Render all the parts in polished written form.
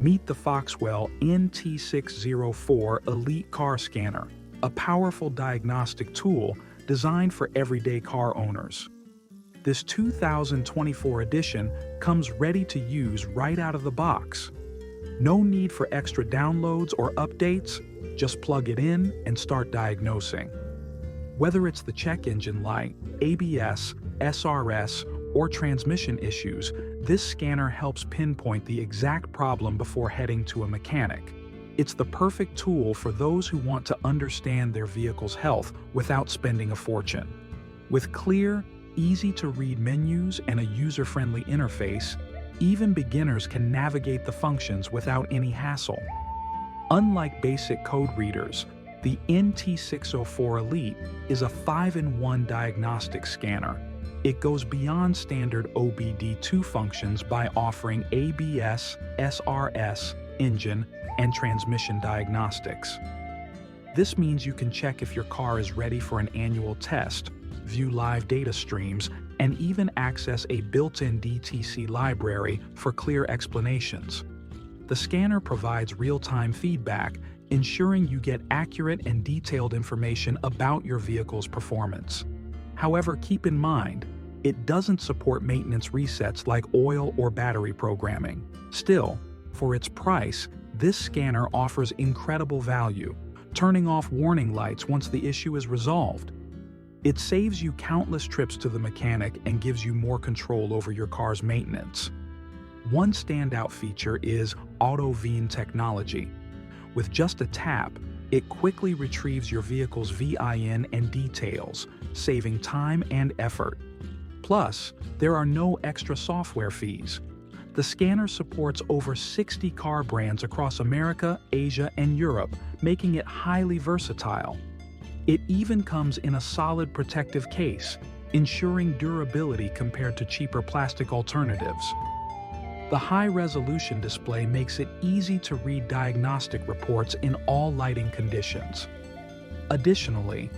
Meet the FOXWELL NT604 Elite car scanner, a powerful diagnostic tool designed for everyday car owners. This 2024 edition comes ready to use right out of the box. No need for extra downloads or updates, just plug it in and start diagnosing. Whether it's the check engine light, ABS, SRS, or transmission issues, this scanner helps pinpoint the exact problem before heading to a mechanic. It's the perfect tool for those who want to understand their vehicle's health without spending a fortune. With clear, easy-to-read menus and a user-friendly interface, even beginners can navigate the functions without any hassle. Unlike basic code readers, the NT604 Elite is a 5-in-1 diagnostic scanner. It goes beyond standard OBD2 functions by offering ABS, SRS, engine, and transmission diagnostics. This means you can check if your car is ready for an annual test, view live data streams, and even access a built-in DTC library for clear explanations. The scanner provides real-time feedback, ensuring you get accurate and detailed information about your vehicle's performance. However, keep in mind, it doesn't support maintenance resets like oil or battery programming. Still, for its price, this scanner offers incredible value, turning off warning lights once the issue is resolved. It saves you countless trips to the mechanic and gives you more control over your car's maintenance. One standout feature is AUTOVIN technology. With just a tap, it quickly retrieves your vehicle's VIN and details, saving time and effort. Plus, there are no extra software fees. The scanner supports over 60 car brands across America, Asia, and Europe, making it highly versatile. It even comes in a solid protective case, ensuring durability compared to cheaper plastic alternatives. The high-resolution display makes it easy to read diagnostic reports in all lighting conditions. Additionally,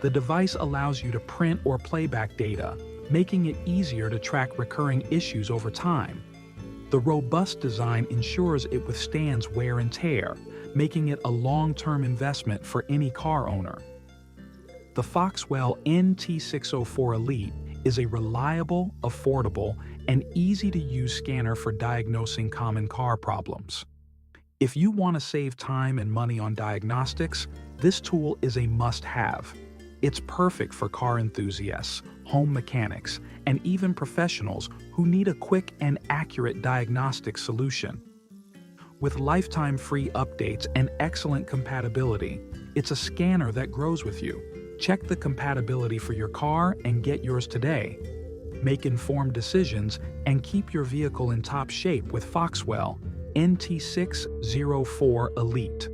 the device allows you to print or playback data, making it easier to track recurring issues over time. The robust design ensures it withstands wear and tear, making it a long-term investment for any car owner. The FOXWELL NT604 Elite is a reliable, affordable, and easy-to-use scanner for diagnosing common car problems. If you want to save time and money on diagnostics, this tool is a must-have. It's perfect for car enthusiasts, home mechanics, and even professionals who need a quick and accurate diagnostic solution. With lifetime free updates and excellent compatibility, it's a scanner that grows with you. Check the compatibility for your car and get yours today. Make informed decisions and keep your vehicle in top shape with FOXWELL NT604 Elite.